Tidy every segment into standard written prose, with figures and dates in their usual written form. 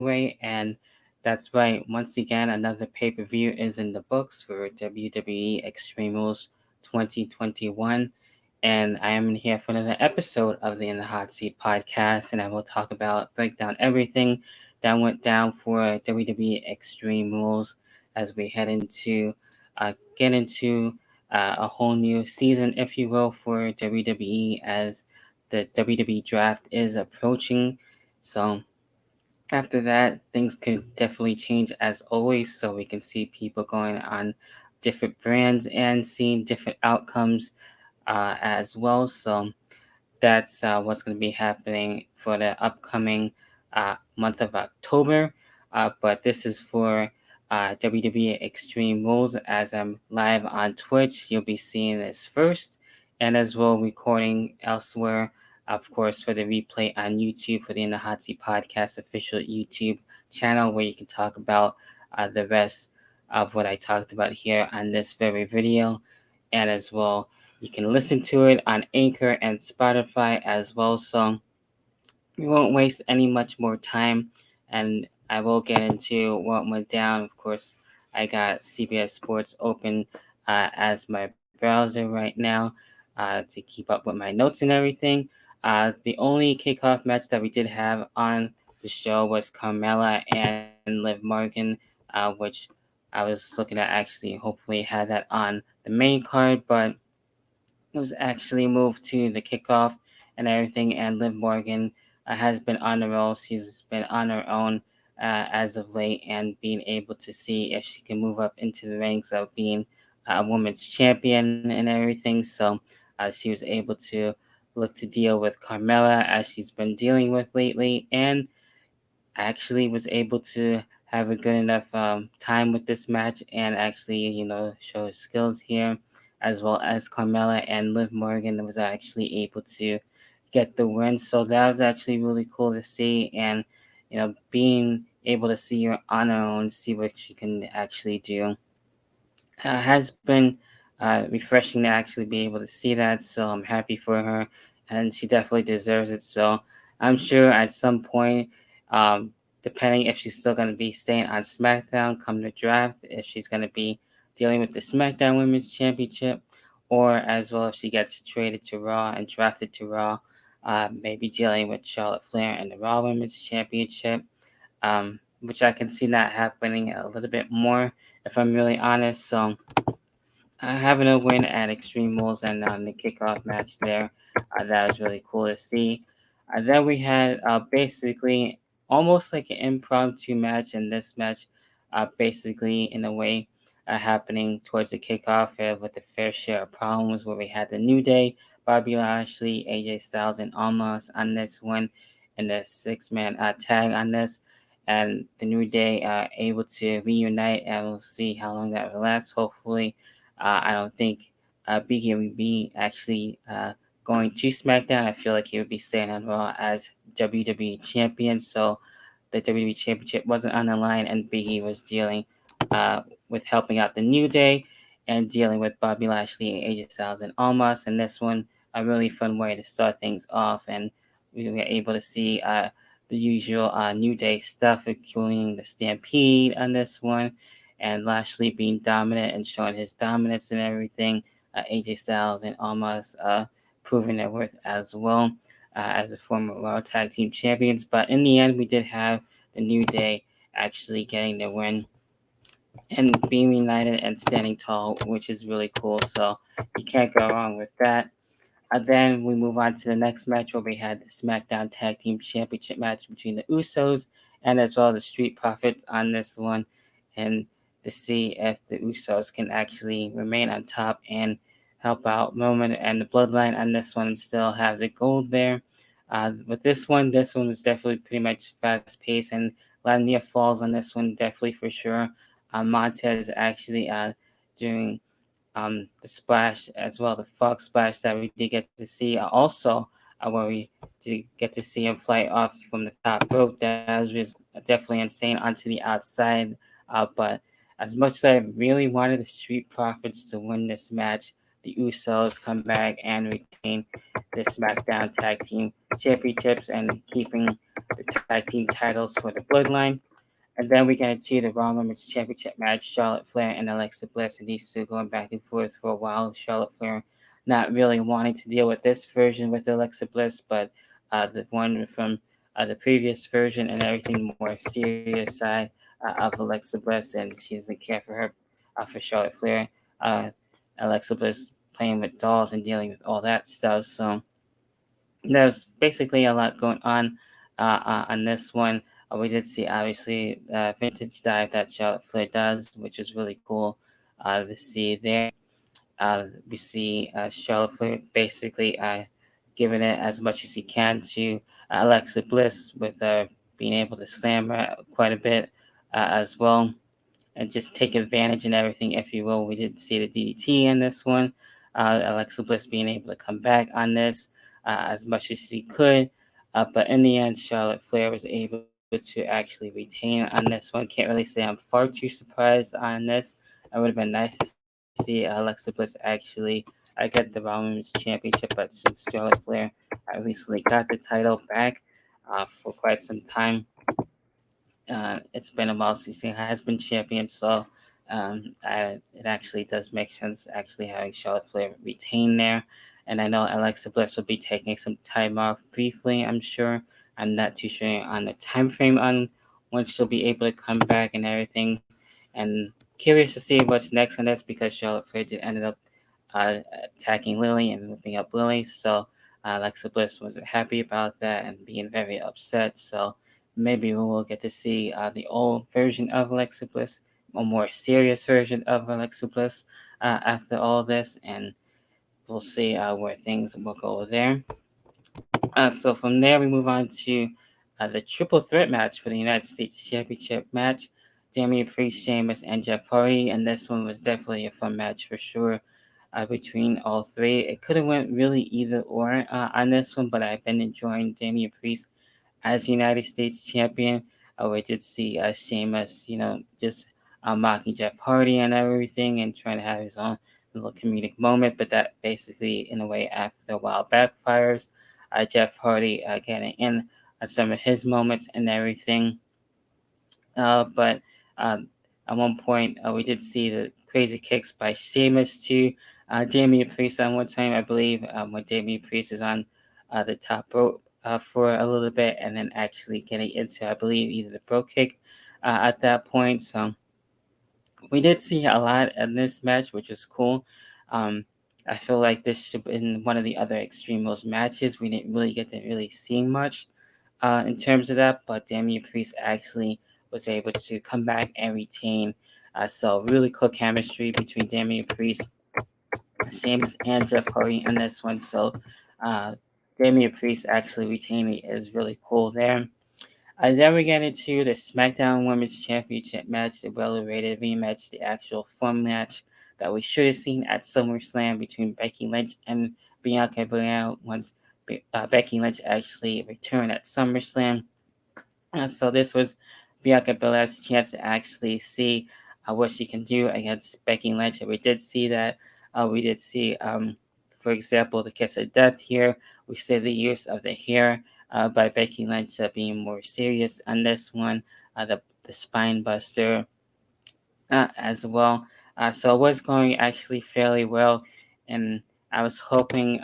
anyway. And that's right, once again, another pay per view is in the books for WWE Extreme Rules 2021. And I am here for another episode of the In the Hot Seat podcast. And I will break down everything that went down for WWE Extreme Rules as we get into a whole new season, if you will, for WWE as the WWE draft is approaching. So after that, things could definitely change as always. So we can see people going on different brands and seeing different outcomes as well. So that's what's going to be happening for the upcoming month of October. But this is for WWE Extreme Rules. As I'm live on Twitch, you'll be seeing this first, and as well recording elsewhere, of course, for the replay on YouTube for the In the Hot Seat Podcast official YouTube channel, where you can talk about the rest of what I talked about here on this very video, and as well you can listen to it on Anchor and Spotify as well. So we won't waste any much more time, and I will get into what went down. Of course, I got CBS Sports open as my browser right now to keep up with my notes and everything. The only kickoff match that we did have on the show was Carmella and Liv Morgan, which I was looking at actually hopefully had that on the main card, but it was actually moved to the kickoff and everything. And Liv Morgan has been on the roll. She's been on her own as of late and being able to see if she can move up into the ranks of being a women's champion and everything. So she was able to look to deal with Carmella as she's been dealing with lately, and actually was able to have a good enough time with this match and actually, show his skills here, as well as Carmella and Liv Morgan was actually able to get the win. So that was actually really cool to see, and being able to see her on her own, see what she can actually do, has been refreshing to actually be able to see that. So I'm happy for her, and she definitely deserves it. So I'm sure at some point, um, depending if she's still going to be staying on SmackDown come the draft, if she's going to be dealing with the SmackDown Women's Championship, or as well if she gets traded to Raw and drafted to Raw, maybe dealing with Charlotte Flair and the Raw Women's Championship, which I can see that happening a little bit more if I'm really honest. So having a win at Extreme Rules and on the kickoff match there, that was really cool to see. Then we had basically almost like an impromptu match, and this match basically in a way happening towards the kickoff with the fair share of problems where we had the New Day, Bobby Lashley, AJ Styles, and Almost on this one, and the six-man tag on this. And the New Day able to reunite, and we'll see how long that will last. Hopefully, I don't think Biggie will be actually going to SmackDown. I feel like he would be staying on Raw as WWE champion. So the WWE championship wasn't on the line, and Biggie was dealing uh, with helping out the New Day and dealing with Bobby Lashley and AJ Styles and Almas. And this one, a really fun way to start things off, and we were able to see the usual New Day stuff, including the Stampede on this one, and Lashley being dominant and showing his dominance and everything. AJ Styles and Almas proving their worth as well as the former Raw Tag Team Champions. But in the end, we did have the New Day actually getting the win and being united and standing tall, which is really cool. So you can't go wrong with that. Then we move on to the next match where we had the SmackDown Tag Team Championship match between the Usos and as well the Street Profits on this one, and to see if the Usos can actually remain on top and help out Roman and the Bloodline on this one and still have the gold there. With this one was definitely pretty much fast paced and a lot of near falls on this one, definitely for sure. Montez actually doing the splash as well, the frog splash that we did get to see. Also, where we did get to see him fly off from the top rope. That was just definitely insane onto the outside. But as much as I really wanted the Street Profits to win this match, the Usos come back and retain the SmackDown Tag Team Championships and keeping the tag team titles for the Bloodline. And then we get into the Raw Women's Championship match. Charlotte Flair and Alexa Bliss, and these two going back and forth for a while. Charlotte Flair not really wanting to deal with this version with Alexa Bliss, but the one from the previous version and everything, the more serious side of Alexa Bliss, and she doesn't care for her, for Charlotte Flair. Uh, Alexa Bliss playing with dolls and dealing with all that stuff. So there's basically a lot going on this one. We did see obviously vintage dive that Charlotte Flair does, which is really cool to see there. We see Charlotte Flair basically giving it as much as he can to Alexa Bliss with being able to slam her quite a bit as well and just take advantage and everything, if you will. We did see the DDT in this one. Alexa Bliss being able to come back on this as much as she could. But in the end, Charlotte Flair was able to actually retain on this one. Can't really say I'm far too surprised on this. It would have been nice to see Alexa Bliss actually get the Raw Women's Championship, but since Charlotte Flair recently got the title back for quite some time, it's been a while since he has been champion, so it actually does make sense actually having Charlotte Flair retain there. And I know Alexa Bliss will be taking some time off briefly, I'm sure. I'm not too sure on the time frame on when she'll be able to come back and everything. And curious to see what's next on this because Charlotte Flair did ended up uh, attacking Lily and whipping up Lily. So Alexa Bliss wasn't happy about that and being very upset. So maybe we will get to see the old version of Alexa Bliss, a more serious version of Alexa Bliss after all this, and we'll see where things will go there. So from there, we move on to the triple threat match for the United States Championship match. Damian Priest, Sheamus, and Jeff Hardy, and this one was definitely a fun match for sure between all three. It could have went really either or on this one, but I've been enjoying Damian Priest as United States champion. We did see Sheamus, just mocking Jeff Hardy and everything and trying to have his own little comedic moment, but that basically, in a way, after a while backfires. Jeff Hardy getting in on some of his moments and everything. But at one point, we did see the crazy kicks by Sheamus to Damian Priest on one time, I believe, when Damian Priest is on the top rope for a little bit and then actually getting into, I believe, either the bro kick at that point. So we did see a lot in this match, which was cool. Um, I feel like this should have been one of the other Extreme Rules matches. We didn't really get to really see much in terms of that, but Damian Priest actually was able to come back and retain. So really cool chemistry between Damian Priest, Sheamus, and Jeff Hardy in this one. So uh, Damian Priest actually retaining is really cool there. Then we get into the SmackDown Women's Championship match, the well-rated rematch, the actual fun match that we should have seen at SummerSlam between Becky Lynch and Bianca Belair once Becky Lynch actually returned at SummerSlam. So this was Bianca Belair's chance to actually see what she can do against Becky Lynch. And we did see that. We did see, for example, the kiss of death here. We see the use of the hair by Becky Lynch being more serious on this one. The spine buster as well. So it was going actually fairly well, and I was hoping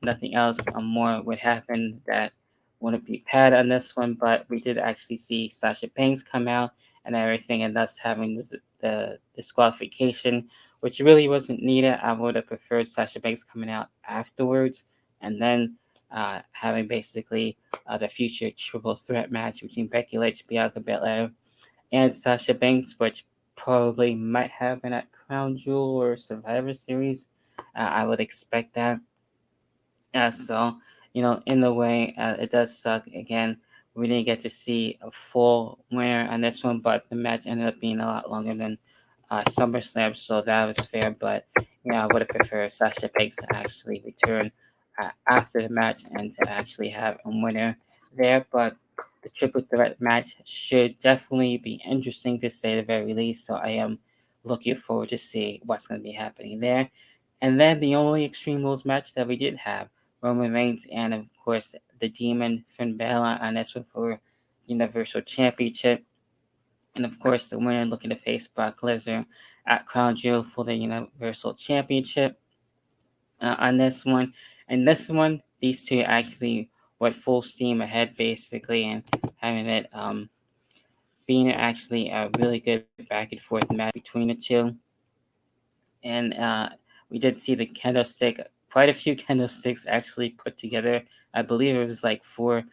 nothing else more would happen that wouldn't be bad on this one. But we did actually see Sasha Banks come out and everything, and thus having the disqualification, which really wasn't needed. I would have preferred Sasha Banks coming out afterwards, and then having basically the future triple threat match between Becky Lynch, Bianca Belair, and Sasha Banks, which probably might happen at Crown Jewel or Survivor Series. I would expect that. So, in a way, it does suck. Again, we didn't get to see a full winner on this one, but the match ended up being a lot longer than SummerSlam, so that was fair. But, I would have preferred Sasha Banks to actually return after the match and to actually have a winner there. But the triple threat match should definitely be interesting to say the very least. So I am looking forward to see what's going to be happening there. And then the only Extreme Rules match that we did have, Roman Reigns and of course the Demon Finn Balor on this one for Universal Championship. And of course the winner looking to face Brock Lesnar at Crown Jewel for the Universal Championship on this one. And this one, these two actually went full steam ahead basically and having it being actually a really good back and forth match between the two. And we did see the candlestick, quite a few candlesticks actually put together. I believe it was like four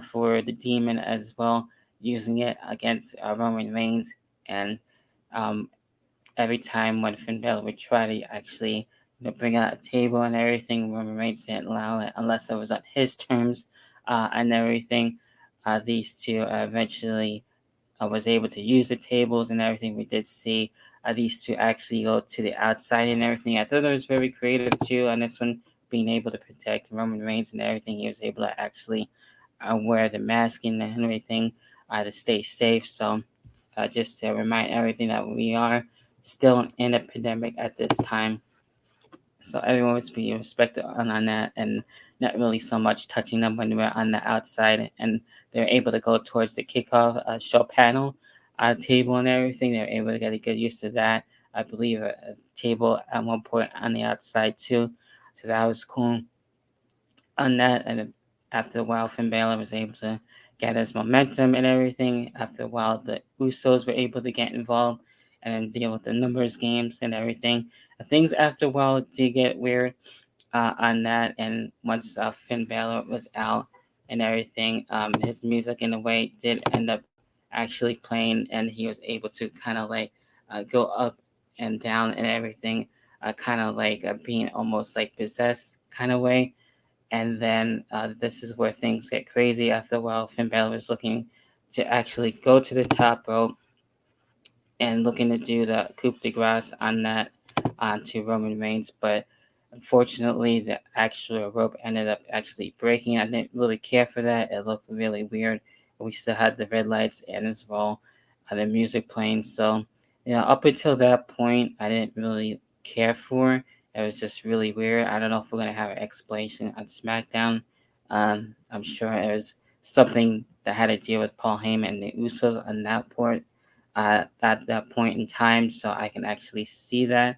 for the Demon as well, using it against Roman Reigns. And um, every time when Finn Balor would try to actually bring out a table and everything, Roman Reigns didn't allow it unless it was on his terms and everything. These two eventually was able to use the tables and everything. We did see these two actually go to the outside and everything. I thought it was very creative too on this one, being able to protect Roman Reigns and everything. He was able to actually wear the mask and everything to stay safe. So just to remind everything that we are still in a pandemic at this time. So everyone was being respected on that and not really so much touching them when we were on the outside. And they're able to go towards the kickoff show panel table and everything. They're able to get a good use of that. I believe a table at one point on the outside too. So that was cool on that. And after a while, Finn Balor was able to get his momentum and everything. After a while, the Usos were able to get involved and then deal with the numbers games and everything. Things after a while did get weird on that. And once Finn Balor was out and everything, his music in a way did end up actually playing, and he was able to kind of like go up and down and everything, kind of like being almost like possessed kind of way. And then this is where things get crazy. After a while, Finn Balor was looking to actually go to the top rope and looking to do the coup de grace on that onto Roman Reigns, but unfortunately, the actual rope ended up actually breaking. I didn't really care for that. It looked really weird. We still had the red lights and as well the music playing. So, up until that point, I didn't really care for. It was just really weird. I don't know if we're gonna have an explanation on SmackDown. I'm sure it was something that had to deal with Paul Heyman and the Usos on that point at that point in time, so I can actually see that.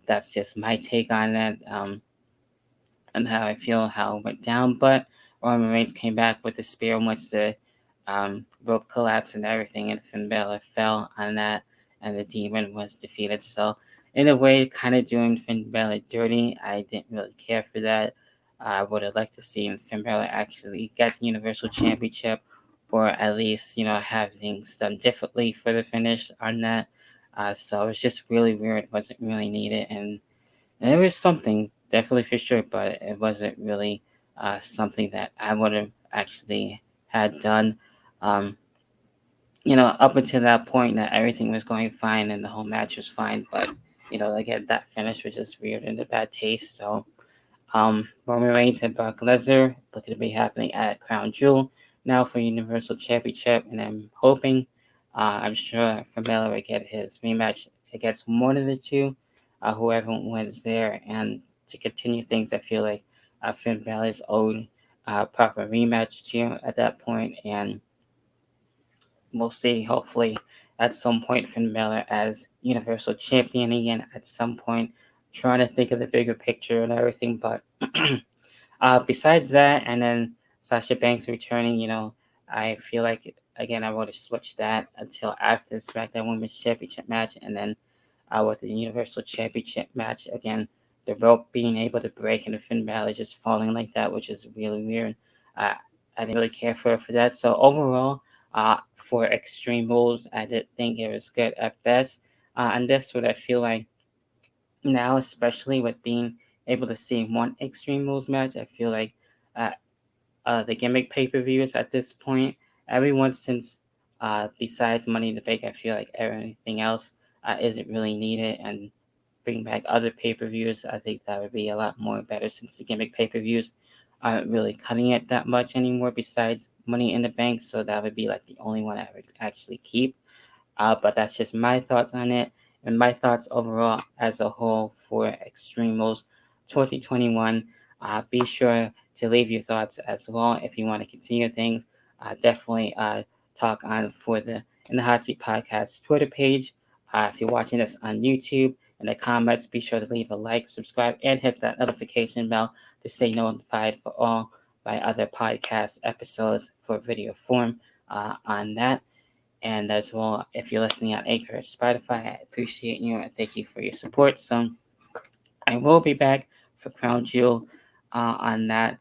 That's just my take on that and how I feel how it went down. But Roman Reigns came back with the spear once the rope collapsed and everything, and Finn Balor fell on that, and the Demon was defeated. So, in a way, kind of doing Finn Balor dirty. I didn't really care for that. I would have liked to see Finn Balor actually get the Universal Championship, or at least have things done differently for the finish on that. So it was just really weird. It wasn't really needed, and there was something definitely for sure, but it wasn't really something that I would have actually had done. Um, up until that point, that everything was going fine and the whole match was fine, but again, that finish was just weird and a bad taste. So Roman Reigns and Brock Lesnar looking to be happening at Crown Jewel now for Universal Championship, and I'm sure Finn Balor will get his rematch against one of the two, whoever wins there, and to continue things, I feel like Finn Balor's owed proper rematch too at that point, and we'll see. Hopefully, at some point, Finn Balor as Universal Champion again. At some point, trying to think of the bigger picture and everything, but. Besides that, and then Sasha Banks returning, I feel like again I would have switched that until after the SmackDown Women's Championship match, and then with the Universal Championship match again, the rope being able to break and the Finn Balor just falling like that, which is really weird. Uh, I didn't really care for that. So overall, for Extreme Rules, I did think it was good at best. And that's what I feel like now, especially with being able to see one Extreme Rules match, I feel like uh, the gimmick pay per views at this point, everyone since besides Money in the Bank, I feel like everything else isn't really needed, and bring back other pay per views. I think that would be a lot more better since the gimmick pay per views aren't really cutting it that much anymore. Besides Money in the Bank, so that would be like the only one I would actually keep. But that's just my thoughts on it. and my thoughts overall as a whole for Extreme Rules 2021. Be sure to leave your thoughts as well if you want to continue things. Definitely talk on for the In the Hot Seat podcast Twitter page. If you're watching this on YouTube, in the comments, be sure to leave a like, subscribe, and hit that notification bell to stay notified for all my other podcast episodes for video form on that. And as well, if you're listening on Anchor or Spotify, I appreciate you and thank you for your support. So I will be back for Crown Jewel on that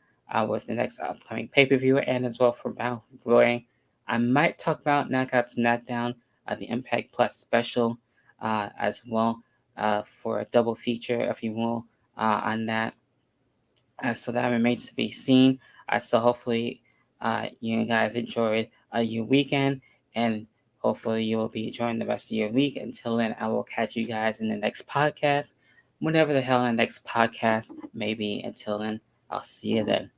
with the next upcoming pay-per-view and as well for Battle of Glory. I might talk about Knockouts Knockdown, the Impact Plus special as well for a double feature, if you will, on that. So that remains to be seen. So hopefully you guys enjoyed your weekend, and hopefully you will be enjoying the rest of your week. Until then, I will catch you guys in the next podcast, whenever the hell the next podcast may be. Until then, I'll see you then.